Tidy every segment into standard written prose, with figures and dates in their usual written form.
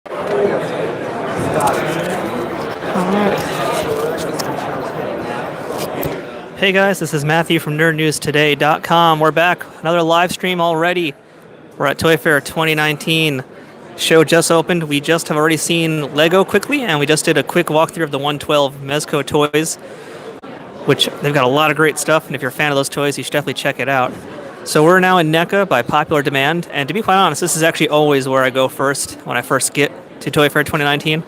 Hey guys, this is Matthew from NerdNewsToday.com. We're back. Another live stream already. We're at Toy Fair 2019. Show just opened. We just have already seen Lego quickly, and we just did a quick walkthrough of the 112 Mezco toys, which they've got a lot of great stuff, and if you're a fan of those toys, you should definitely check it out. So we're now in NECA by popular demand, and to be quite honest, this is actually always where I go first when I first get to Toy Fair 2019.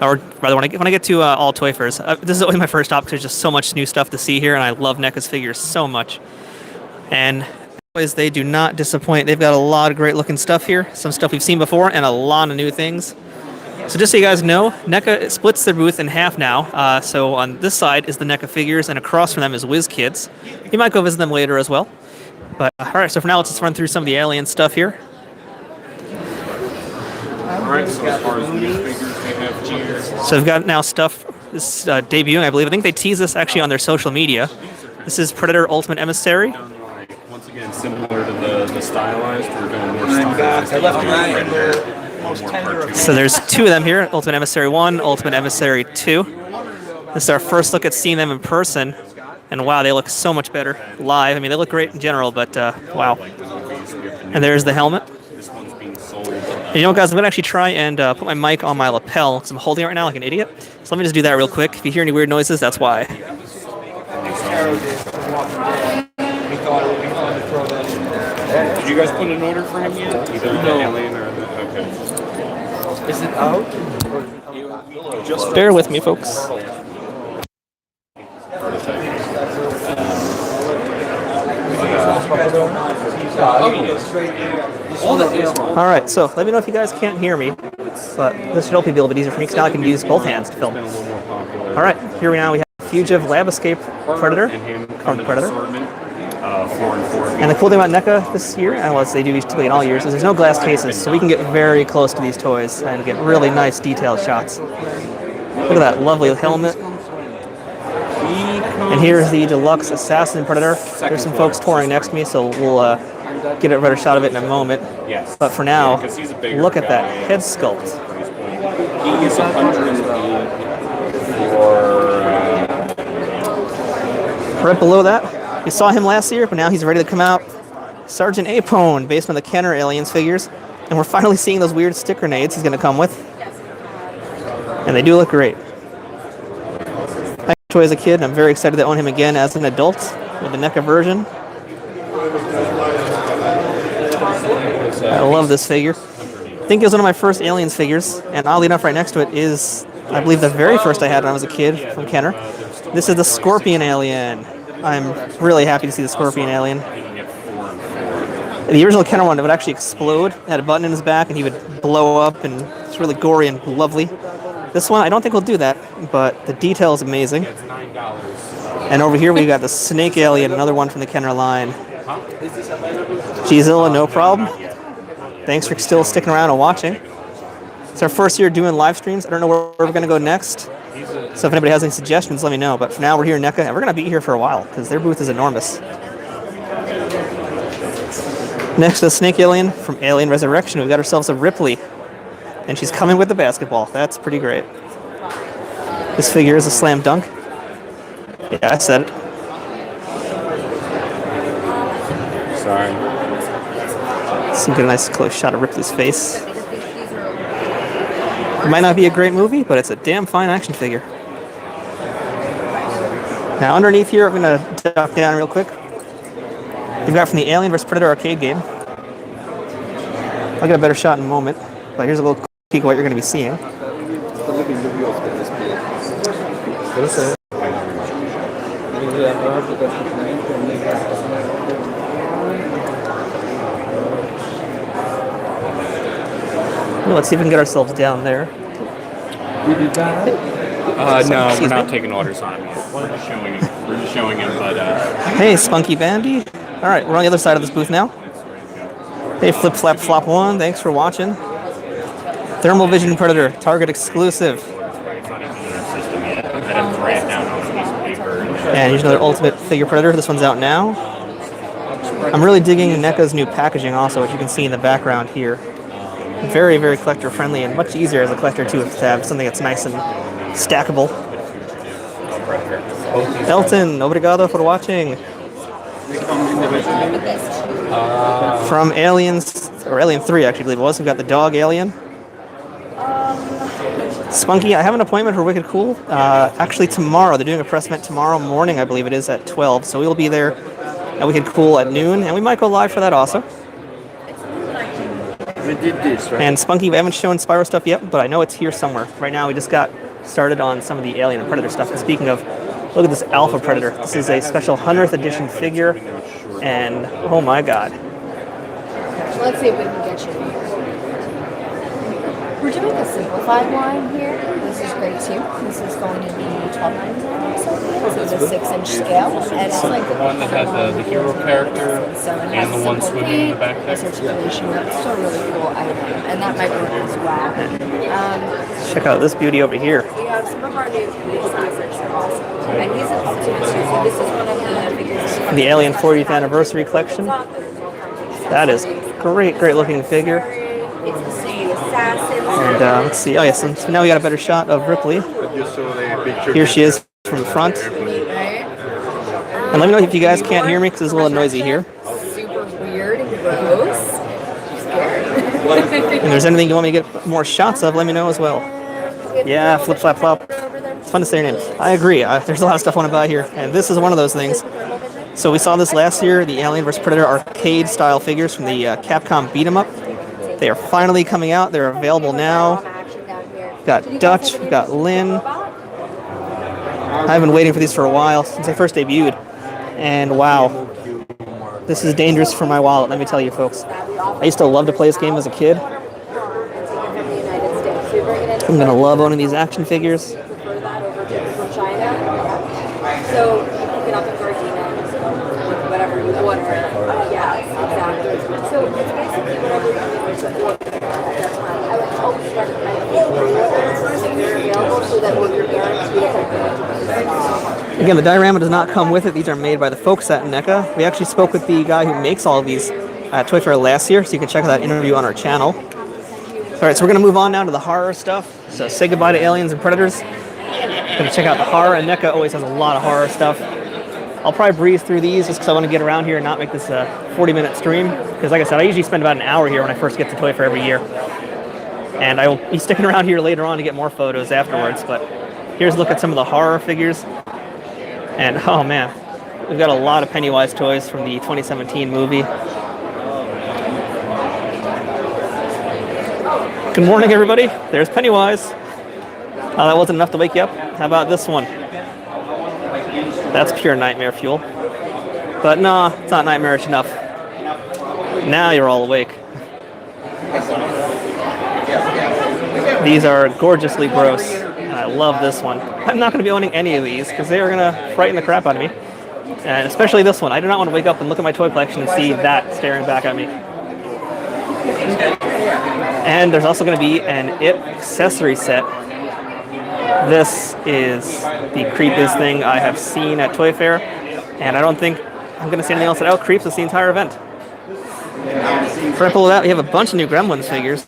Or rather, when I get to all Toy Fairs. This is always my first stop because there's just so much new stuff to see here, and I love NECA's figures so much. And always, they do not disappoint. They've got a lot of great looking stuff here, some stuff we've seen before, and a lot of new things. So just so you guys know, NECA splits their booth in half now. So on this side is the NECA figures, and across from them is WizKids. You might go visit them later as well. But all right, so for now, let's just run through some of the Alien stuff here. Alright, so as far as new figures they have here. So we've got now stuff, this is debuting, I believe. I think they tease this actually on their social media. This is Predator Ultimate Emissary. Once again, similar to the stylized, we're going more stylized. So there's two of them here, Ultimate Emissary 1, Ultimate Emissary 2. This is our first look at seeing them in person. And wow, they look so much better live. I mean, they look great in general, but wow. And there's the helmet. And you know what, guys, I'm going to actually try and put my mic on my lapel because I'm holding it right now like an idiot. So let me just do that real quick. If you hear any weird noises, that's why. Did you guys put an order for him yet? Either the Alien or the... Okay. Is it out? Just bear with me, folks. Alright, so let me know if you guys can't hear me. This should hopefully be a little bit easier for me because now I can use both hands to film. Alright, here we now we have Fugitive Lab Escape Predator from the Predator. And the cool thing about NECA this year, and as they do typically in all years, is there's no glass cases, so we can get very close to these toys and get really nice detailed shots. Look at that lovely helmet. And here's the deluxe Assassin Predator. There's some folks touring next to me, so we'll get a better shot of it in a moment. But for now, look at that head sculpt. He's 108 for... Right below that, we saw him last year, but now he's ready to come out. Sergeant Apone, based on the Kenner Aliens figures. And we're finally seeing those weird stick grenades he's going to come with. And they do look great. I toy as a kid, and I'm very excited to own him again as an adult with the NECA version. I love this figure. I think it was one of my first Aliens figures, and oddly enough, right next to it is, I believe, the very first I had when I was a kid from Kenner. This is the Scorpion Alien. I'm really happy to see the Scorpion Alien. The original Kenner one, it would actually explode. It had a button in his back, and he would blow up, and it's really gory and lovely. This one, I don't think will do that, but the detail is amazing. And over here, we got the Snake Alien, another one from the Kenner line. Gzilla, no problem. Thanks for still sticking around and watching. It's our first year doing live streams. I don't know where we're going to go next. So if anybody has any suggestions, let me know. But for now, we're here in NECA, and we're going to be here for a while because their booth is enormous. Next to the Snake Alien from Alien Resurrection, we've got ourselves a Ripley. And she's coming with the basketball. That's pretty great. This figure is a slam dunk. Yeah, I said it. Sorry. So you get a nice close shot of Ripley's face. It might not be a great movie, but it's a damn fine action figure. Now underneath here, I'm going to duck down real quick. We've got from the Alien vs. Predator arcade game. I'll get a better shot in a moment, but here's a little peek of what you're going to be seeing. Well, let's see if we can get ourselves down there. No, we're not taking orders on him yet. We're just showing him, but... Hey, Spunky Bandy. All right, we're on the other side of this booth now. Hey, Flip Flap Flop 1, thanks for watching. Thermal Vision Predator, Target exclusive. And here's another Ultimate Figure Predator. This one's out now. I'm really digging NECA's new packaging also, which you can see in the background here. Very, very collector friendly and much easier as a collector too to have something that's nice and stackable. Elton, obrigado por watching. From Aliens, or Alien 3 actually, I believe it was. We've got the dog alien. Spunky, I have an appointment for Wicked Cool. Actually tomorrow, they're doing a press event tomorrow morning, I believe it is, at 12. So we'll be there at Wicked Cool at noon, and we might go live for that also. We did this, right? And Spunky, we haven't shown Spyro stuff yet, but I know it's here somewhere. Right now, we just got started on some of the Alien and Predator stuff. And speaking of, look at this Alpha Predator. This is a special 100th edition figure, and oh my god. Let's see if we can get you. We're doing a simplified line here. This is grade 2. This is going to be $12.99 or something. This is a 6-inch scale. And it's like The one that has the hero character so it and has the one simple swimming in the feet, back a there. circulation. It's still a really cool item. And that might work as well. Check out this beauty over here. We have some of our new classics also. And he's an ultimate too. So this is one of the figures. The Alien 40th Anniversary Collection. That is great, great looking figure. It's the same assassin. And let's see. Oh yes, so now we got a better shot of Ripley. Here she is from the front. And let me know if you guys can't hear me because it's a little noisy here. Super weird and gross. I'm scared. If there's anything you want me to get more shots of, let me know as well. Yeah, flip, flap, flop. It's fun to say your names. I agree. There's a lot of stuff I want to buy here, and this is one of those things. So we saw this last year, the Alien vs. Predator arcade-style figures from the Capcom Beat 'em Up. They are finally coming out. They're available now. We've got Dutch. We've got Lynn. I've been waiting for these for a while since they first debuted, and wow, this is dangerous for my wallet. Let me tell you, folks. I used to love to play this game as a kid. I'm gonna love owning these action figures. So you pick it up in Gardena, whatever you order. Yes, exactly. So it's basically whatever you order to order. I would always recommend they're available so that we're guaranteed. Again, the diorama does not come with it. These are made by the folks at NECA. We actually spoke with the guy who makes all of these at Toy Fair last year, so you can check out that interview on our channel. All right, so we're going to move on now to the horror stuff. So say goodbye to Aliens and Predators. Going to check out the horror, and NECA always has a lot of horror stuff. I'll probably breeze through these just because I want to get around here and not make this a 40-minute stream. Because like I said, I usually spend about an hour here when I first get to Toy Fair every year. And I will be sticking around here later on to get more photos afterwards. But here's a look at some of the horror figures. And oh man, we've got a lot of Pennywise toys from the 2017 movie. Good morning, everybody. There's Pennywise. That wasn't enough to wake you up. How about this one? That's pure nightmare fuel. But no, it's not nightmarish enough. Now you're all awake. These are gorgeously gross. And I love this one. I'm not going to be owning any of these because they are going to frighten the crap out of me. And especially this one. I do not want to wake up and look at my toy collection and see that staring back at me. And there's also going to be an IT accessory set. This is the creepiest thing I have seen at Toy Fair, and I don't think I'm going to see anything else that out-creeps us the entire event. For example, that we have a bunch of new Gremlins figures.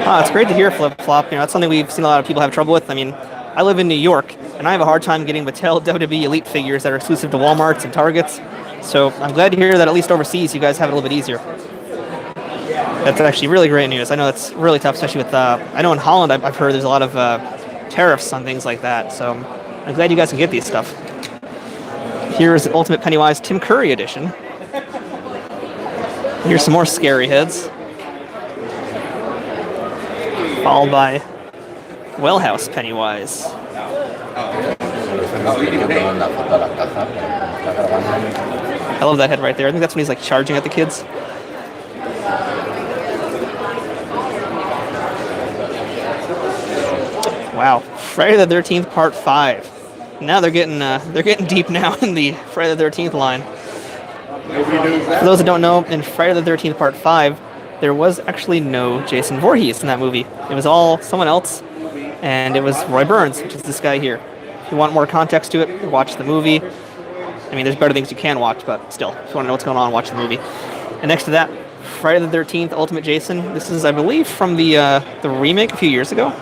It's great to hear flip-flop. You know, that's something we've seen a lot of people have trouble with. I mean, I live in New York, and I have a hard time getting Mattel WWE Elite figures that are exclusive to Walmarts and Targets. So I'm glad to hear that at least overseas you guys have it a little bit easier. That's actually really great news. I know it's really tough, especially with, I know in Holland I've heard there's a lot of tariffs on things like that. So I'm glad you guys can get these stuff. Here's the Ultimate Pennywise Tim Curry edition. Here's some more scary heads. Followed by Wellhouse Pennywise. I love that head right there. I think that's when he's like charging at the kids. Wow, Friday the 13th Part 5. Now they're getting deep now in the Friday the 13th line. For those that don't know, in Friday the 13th Part 5, there was actually no Jason Voorhees in that movie. It was all someone else, and it was Roy Burns, which is this guy here. If you want more context to it, watch the movie. I mean, there's better things you can watch, but still, if you want to know what's going on, watch the movie. And next to that, Friday the 13th, Ultimate Jason. This is, I believe, from the remake a few years ago.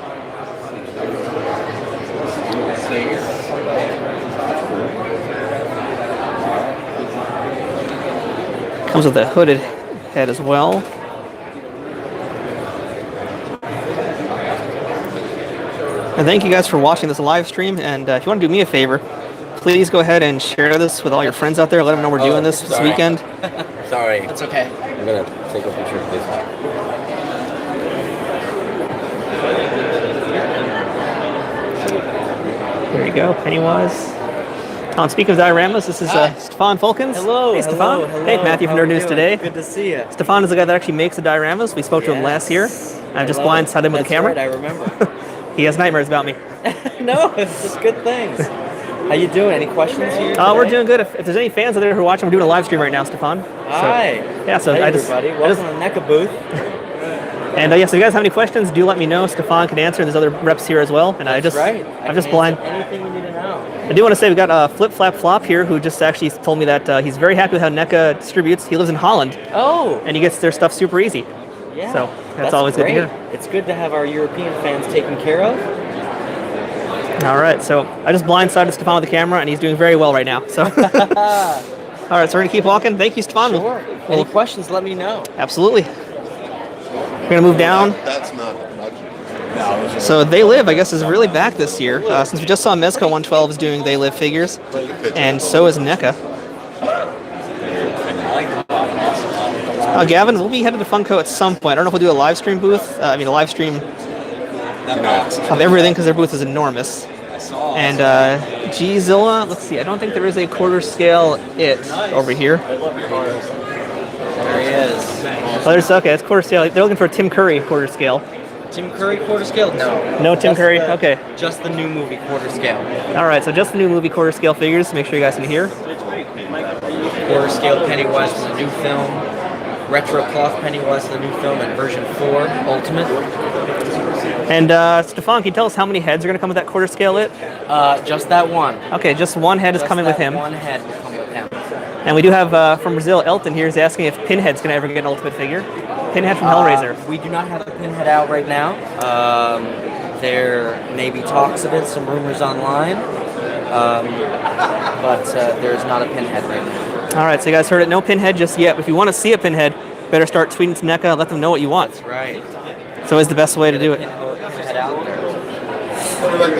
Comes with a hooded head as well. And thank you guys for watching this live stream. And if you want to do me a favor, please go ahead and share this with all your friends out there. Let them know we're doing this weekend. Sorry. That's okay. I'm gonna take a picture of this. There you go, Pennywise. Oh, and speaking of dioramas, this is Stefan Fulkins. Hello. Hey, Stefan. Hello. Hey, Matthew from Nerd News Today. Good to see you. Stefan is the guy that actually makes the dioramas. We spoke to him last year. I just blindsided him with the camera. Right, I remember. He has nightmares about me. No, it's just good things. How you doing? Any questions here? We're doing good. If there's any fans out there who are watching, we're doing a live stream right now, Stefan. Hi. Yeah, so hey, I just... everybody. Welcome to the NECA booth. And yeah, so if you guys have any questions, do let me know. Stefan can answer. There's other reps here as well. And I'm just blind. Anything you need to know. I do want to say we got Flip Flap Flop here, who just actually told me that he's very happy with how NECA distributes. He lives in Holland. Oh. And he gets their stuff super easy. Yeah. So that's always great. good to hear. It's good to have our European fans taken care of. All right, so I just blindsided Stefan with the camera, and he's doing very well right now. So, all right, so we're gonna keep walking. Thank you, Stefan. Sure. Any questions? Let me know. Absolutely. We're gonna move down. That's not much. So They Live, I guess, is really back this year. Since we just saw Mezco 112 is doing They Live figures, and so is NECA. Gavin, we'll be headed to Funko at some point. I don't know if we'll do a live stream booth. A live stream of everything because their booth is enormous. And G-Zilla, let's see, I don't think there is a quarter scale over here. There he is. Oh, okay, it's quarter scale. They're looking for a Tim Curry quarter scale. Tim Curry quarter scale? No. No Tim Curry? Okay. Just the new movie quarter scale. All right, so just the new movie quarter scale figures. Make sure you guys can hear. Quarter scale Pennywise from the new film. Retro cloth Pennywise from the new film and version 4 Ultimate. And Stefan, can you tell us how many heads are going to come with that quarter scale Just that one. Okay, just one head is coming with him. One head will come with him. And we do have from Brazil, Elton here is asking if Pinhead's going to ever get an Ultimate figure. Pinhead from Hellraiser. We do not have a Pinhead out right now. There may be talks of it, some rumors online, but there's not a Pinhead right now. All right, so you guys heard it. No Pinhead just yet. But if you want to see a Pinhead, better start tweeting to NECA. Let them know what you want. That's right. It's always the best way to do it. Pinhead out there.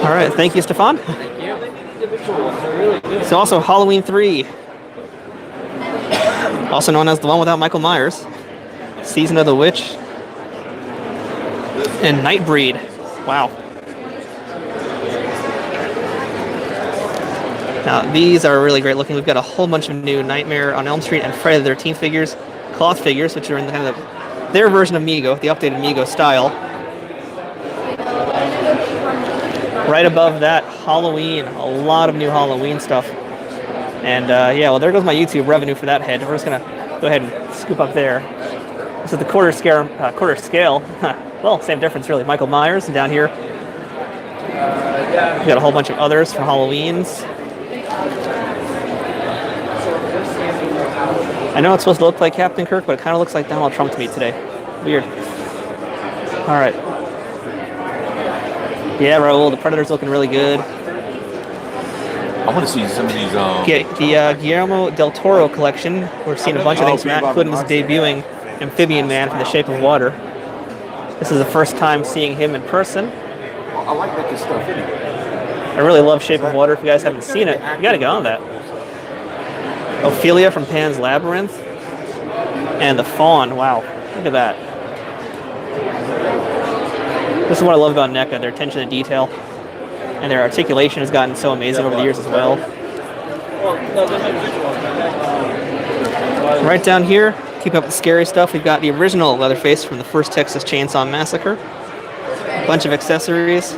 All right, thank you, Stefan. Thank you. So also Halloween 3, also known as the one without Michael Myers, Season of the Witch, and Nightbreed. Wow. Now these are really great looking. We've got a whole bunch of new Nightmare on Elm Street and Friday the 13th figures, cloth figures, which are in the kind of their version of Mego, the updated Mego style. Right above that, Halloween. A lot of new Halloween stuff. And yeah, well, there goes my YouTube revenue for that head. We're just gonna go ahead and scoop up there. This is the quarter scale. Well, same difference really. Michael Myers, and down here we've got a whole bunch of others from Halloween's. I know it's supposed to look like Captain Kirk, but it kind of looks like Donald Trump to me today. Weird. All right. Yeah, Raul, the Predator's looking really good. I want to see some of these. The Guillermo del Toro collection. We're seeing a bunch of things. Matt Gooden is debuting Amphibian Man from The Shape of Water. This is the first time seeing him in person. I like that stuff. I really love Shape of Water. If you guys haven't seen it, you got to go on that. Ophelia from Pan's Labyrinth. And the Fawn. Wow, look at that. This is what I love about NECA, their attention to detail. And their articulation has gotten so amazing over the years as well. Right down here, keep up the scary stuff. We've got the original Leatherface from the first Texas Chainsaw Massacre. A bunch of accessories.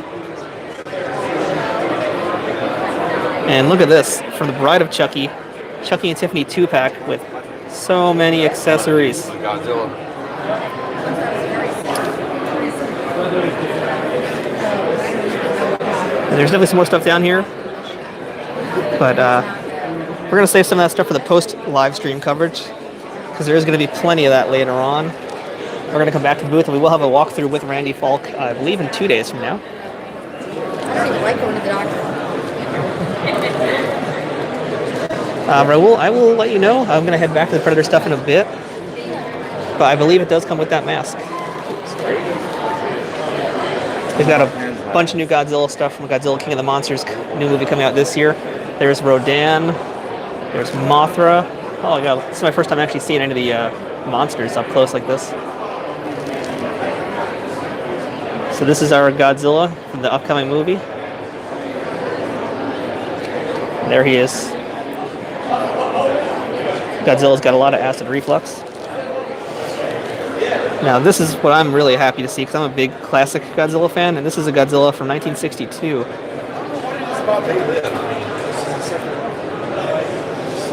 And look at this, from the Bride of Chucky. Chucky and Tiffany 2-pack with so many accessories. And there's definitely some more stuff down here. But We're going to save some of that stuff for the post-live stream coverage, because there is going to be plenty of that later on. We're going to come back to the booth, and we will have a walkthrough with Randy Falk, I believe, in 2 days from now. I don't even like going to the doctor. Raul, I will let you know. I'm going to head back to the Predator stuff in a bit, but I believe it does come with that mask. We've got a bunch of new Godzilla stuff from Godzilla King of the Monsters, new movie coming out this year. There's Rodan. There's Mothra. Oh yeah, this is my first time actually seeing any of the monsters up close like this. So this is our Godzilla from the upcoming movie. There he is. Godzilla's got a lot of acid reflux. Now this is what I'm really happy to see, because I'm a big classic Godzilla fan, and this is a Godzilla from 1962.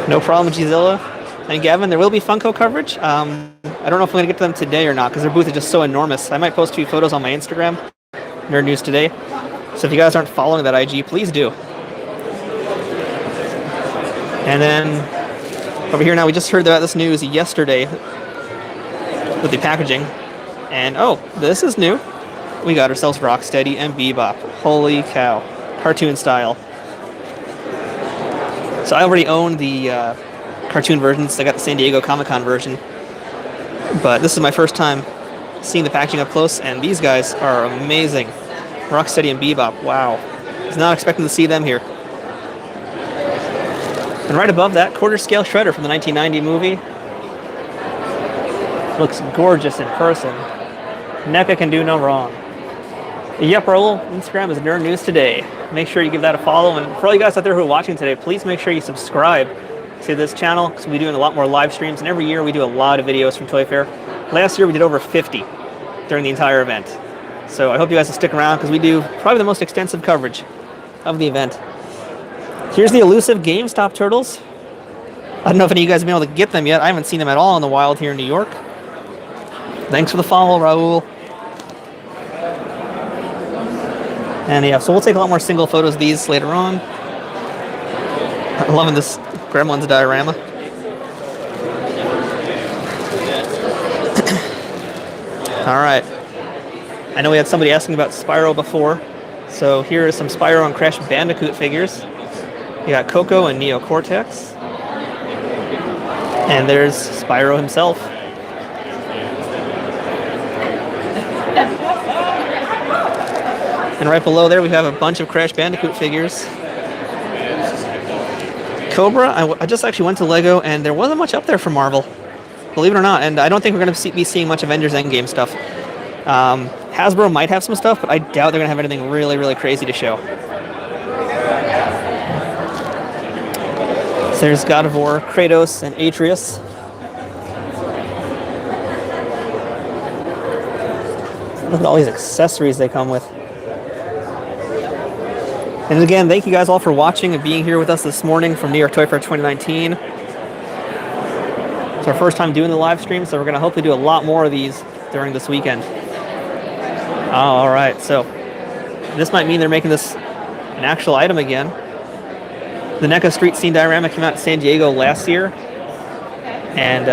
No problem, Godzilla. And Gavin, there will be Funko coverage. I don't know if I'm going to get to them today or not, because their booth is just so enormous. I might post a few photos on my Instagram, Nerd News Today. So if you guys aren't following that IG, please do. And then over here now, we just heard about this news yesterday with the packaging. And oh, this is new. We got ourselves Rocksteady and Bebop. Holy cow. Cartoon style. So I already own the cartoon versions. I got the San Diego Comic-Con version. But this is my first time seeing the packaging up close, and these guys are amazing. Rocksteady and Bebop, wow. I was not expecting to see them here. And right above that, quarter scale Shredder from the 1990 movie. Looks gorgeous in person. NECA can do no wrong. Yep, Raul, Instagram is Nerd News Today. Make sure you give that a follow, and for all you guys out there who are watching today, please make sure you subscribe to this channel, because we're doing a lot more live streams, and every year we do a lot of videos from Toy Fair. Last year we did over 50 during the entire event. So I hope you guys will stick around, because we do probably the most extensive coverage of the event. Here's the elusive GameStop turtles. I don't know if any of you guys have been able to get them yet. I haven't seen them at all in the wild here in New York. Thanks for the follow, Raul. And yeah, so we'll take a lot more single photos of these later on. I'm loving this Gremlins diorama. All right. I know we had somebody asking about Spyro before. So here are some Spyro and Crash Bandicoot figures. You got Coco and Neo Cortex. And there's Spyro himself. And right below there we have a bunch of Crash Bandicoot figures. Cobra, I just actually went to LEGO, and there wasn't much up there from Marvel, believe it or not, and I don't think we're going to be seeing much Avengers Endgame stuff. Hasbro might have some stuff, but I doubt they're going to have anything really, really crazy to show. So there's God of War, Kratos, and Atreus. Look at all these accessories they come with. And again, thank you guys all for watching and being here with us this morning from New York Toy Fair 2019. It's our first time doing the live stream, so we're going to hopefully do a lot more of these during this weekend. Oh, all right, so this might mean they're making this an actual item again. The NECA Street Scene diorama came out in San Diego last year, and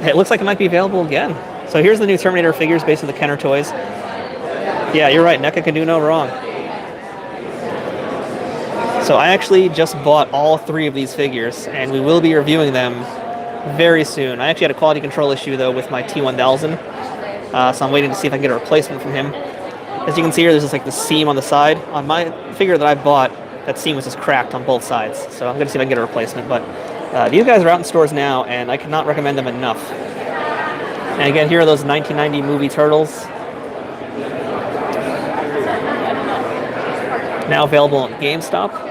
it looks like it might be available again. So here's the new Terminator figures based on the Kenner toys. Yeah, you're right, NECA can do no wrong. So I actually just bought all 3 of these figures, and we will be reviewing them very soon. I actually had a quality control issue, though, with my T1000, so I'm waiting to see if I can get a replacement from him. As you can see here, there's just like the seam on the side. On my figure that I bought, that seam was just cracked on both sides, so I'm going to see if I can get a replacement. But these guys are out in stores now, and I cannot recommend them enough. And again, here are those 1990 movie turtles. Now available at GameStop.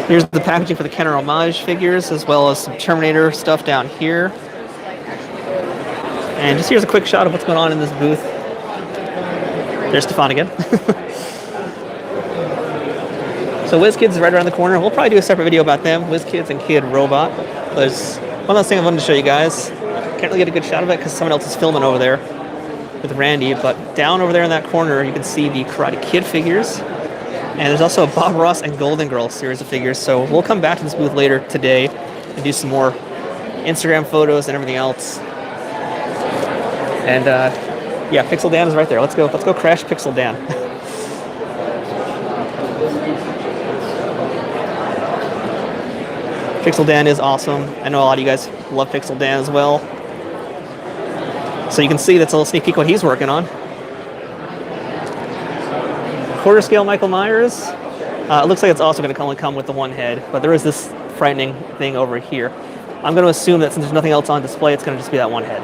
Here's the packaging for the Kenner homage figures, as well as some Terminator stuff down here. And just here's a quick shot of what's going on in this booth. There's Stefan again. So WizKids is right around the corner. We'll probably do a separate video about them, WizKids and Kid Robot. There's one last thing I wanted to show you guys. Can't really get a good shot of it because someone else is filming over there with Randy, but down over there in that corner you can see the Karate Kid figures. And there's also a Bob Ross and Golden Girl series of figures. So we'll come back to this booth later today and do some more Instagram photos and everything else. And yeah, Pixel Dan is right there. Let's go crash Pixel Dan. Pixel Dan is awesome. I know a lot of you guys love Pixel Dan as well. So you can see that's a little sneak peek what he's working on. Quarter scale Michael Myers. It looks like it's also going to only come with the one head, but there is this frightening thing over here. I'm going to assume that since there's nothing else on display, it's going to just be that one head.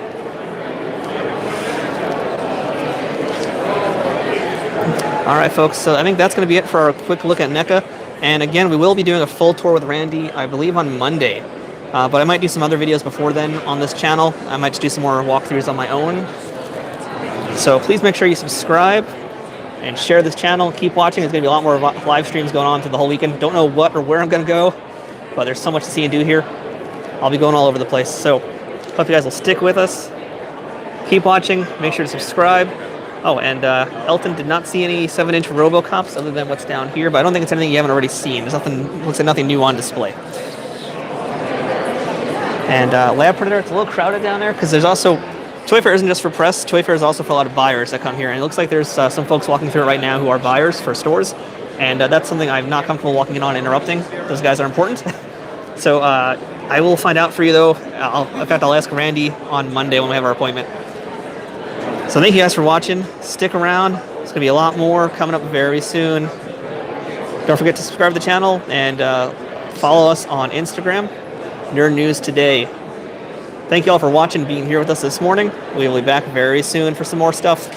All right, folks, so I think that's going to be it for our quick look at NECA. And again, we will be doing a full tour with Randy, I believe, on Monday. But I might do some other videos before then on this channel. I might just do some more walkthroughs on my own. So please make sure you subscribe and share this channel. Keep watching. There's going to be a lot more live streams going on through the whole weekend. Don't know what or where I'm going to go, but there's so much to see and do here. I'll be going all over the place. So hope you guys will stick with us. Keep watching. Make sure to subscribe. Oh, and Elton did not see any 7-inch RoboCops other than what's down here, but I don't think it's anything you haven't already seen. There's nothing, looks like nothing new on display. And Lab Predator, it's a little crowded down there because there's also, Toy Fair isn't just for press, Toy Fair is also for a lot of buyers that come here. And it looks like there's some folks walking through it right now who are buyers for stores. And that's something I'm not comfortable walking in on and interrupting. Those guys are important. So I will find out for you though. In fact, I'll ask Randy on Monday when we have our appointment. So thank you guys for watching. Stick around. There's going to be a lot more coming up very soon. Don't forget to subscribe to the channel and follow us on Instagram, Nerd News Today. Thank you all for watching and being here with us this morning. We will be back very soon for some more stuff.